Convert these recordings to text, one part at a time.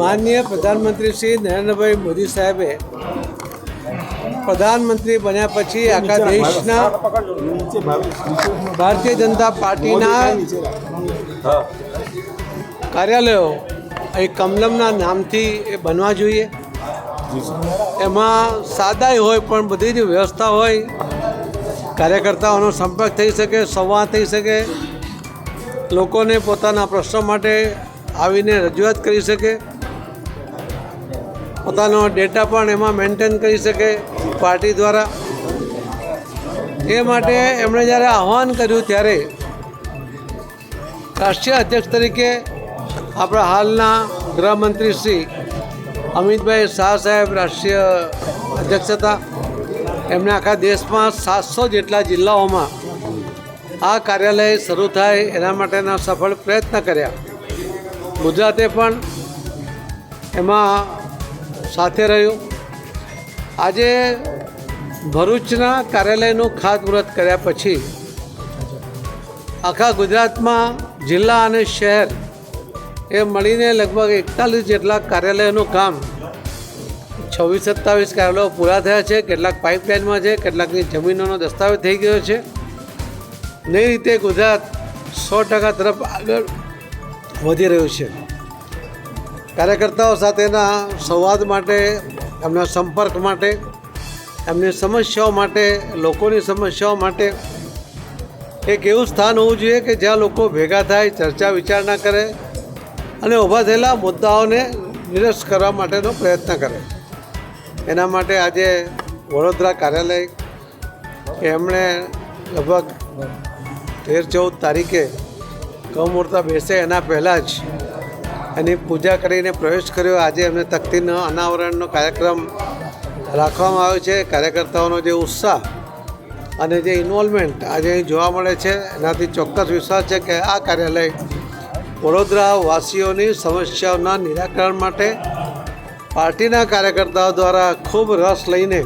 માનનીય પ્રધાનમંત્રી શ્રી નરેન્દ્રભાઈ મોદી સાહેબે પ્રધાનમંત્રી બન્યા પછી આખા દેશના ભારતીય જનતા પાર્ટીના કાર્યાલયો એ કમલમના નામથી એ બનવા જોઈએ। એમાં સાદાઈ હોય પણ બધી જ વ્યવસ્થા હોય, કાર્યકર્તાઓનો સંપર્ક થઈ શકે, સંવાદ થઈ શકે, લોકોને પોતાના પ્રશ્નો માટે આવીને રજૂઆત કરી શકે, પોતાનો ડેટા પણ એમાં મેન્ટેન કરી શકે પાર્ટી દ્વારા। એ માટે એમણે જ્યારે આહ્વાન કર્યું ત્યારે રાષ્ટ્રીય અધ્યક્ષ તરીકે આપણા હાલના ગૃહમંત્રી શ્રી અમિતભાઈ શાહ સાહેબ રાષ્ટ્રીય અધ્યક્ષ હતા। એમણે આખા દેશમાં 700 જેટલા જિલ્લાઓમાં આ કાર્યાલય શરૂ થાય એના માટેના સફળ પ્રયત્ન કર્યા। ગુજરાતે પણ એમાં સાથે રહ્યું। આજે ભરૂચના કાર્યાલયનું ખાતમુહૂર્ત કર્યા પછી આખા ગુજરાતમાં જિલ્લા અને શહેર એ મળીને લગભગ 41 જેટલા કાર્યાલયનું કામ 26-27 કાર્યાલયો પૂરા થયા છે। કેટલાક પાઇપલાઇનમાં છે, કેટલાકની જમીનોનો દસ્તાવેજ થઈ ગયો છે। એ રીતે ગુજરાત 100% તરફ આગળ વધી રહ્યું છે। કાર્યકર્તાઓ સાથેના સંવાદ માટે, એમના સંપર્ક માટે, એમની સમસ્યાઓ માટે, લોકોની સમસ્યાઓ માટે એક એવું સ્થાન હોવું જોઈએ કે જ્યાં લોકો ભેગા થાય, ચર્ચા વિચારણા કરે અને ઊભા થયેલા મુદ્દાઓને નિરસ્ત કરવા માટેનો પ્રયત્ન કરે। એના માટે આજે વડોદરા કાર્યાલય એમણે લગભગ 13-14 તારીખે કમુહૂર્ત બેસે એના પહેલાં જ એની પૂજા કરીને પ્રવેશ કર્યો। આજે એમને તખ્તીનો અનાવરણનો કાર્યક્રમ રાખવામાં આવ્યો છે। કાર્યકર્તાઓનો જે ઉત્સાહ અને જે ઇન્વોલ્વમેન્ટ આજે અહીં જોવા મળે છે એનાથી ચોક્કસ વિશ્વાસ છે કે આ કાર્યાલય વડોદરા વાસીઓની સમસ્યાઓના નિરાકરણ માટે પાર્ટીના કાર્યકર્તાઓ દ્વારા ખૂબ રસ લઈને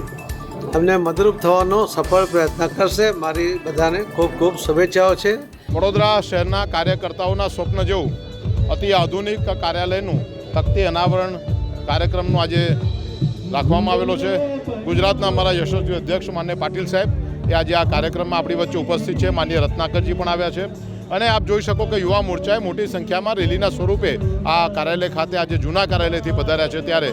અમને મદદરૂપ થવાનો સફળ પ્રયત્ન કરશે। મારી બધાને ખૂબ ખૂબ શુભેચ્છાઓ છે। વડોદરા શહેરના કાર્યકર્તાઓના સ્વપ્ન જેવું અતિ આધુનિક કાર્યાલયનું તખ્તી અનાવરણ કાર્યક્રમનું આજે રાખવામાં આવેલો છે। ગુજરાતના અમારા યશસ્વી અધ્યક્ષ માન્ય પાટીલ સાહેબ એ આજે આ કાર્યક્રમમાં આપણી વચ્ચે ઉપસ્થિત છે। માન્ય રત્નાકરજી પણ આવ્યા છે અને આપ જોઈ શકો કે યુવા મોરચાએ મોટી સંખ્યામાં રેલીના સ્વરૂપે આ કાર્યાલય ખાતે આજે જૂના કાર્યાલયથી પધાર્યા છે। ત્યારે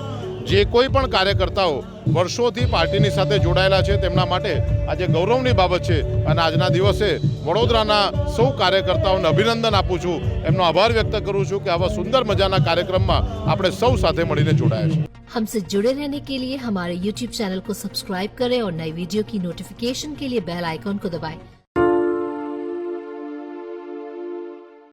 જે કોઈ પણ કાર્યકર્તાઓ વર્ષોથી પાર્ટીની સાથે જોડાયેલા છે તેમના માટે આજે ગૌરવની બાબત છે અને આજના દિવસે વડોદરાના સૌ કાર્યકર્તાઓને અભિનંદન આપું છું, એમનો આભાર વ્યક્ત કરું છું કે આવા સુંદર મજાના કાર્યક્રમમાં આપણે સૌ સાથે મળીને જોડાયા છે। हमसे जुड़े रहने के लिए हमारे YouTube चैनल को सब्सक्राइब करें और नई वीडियो की नोटिफिकेशन के लिए बेल आइकॉन को दबाएं।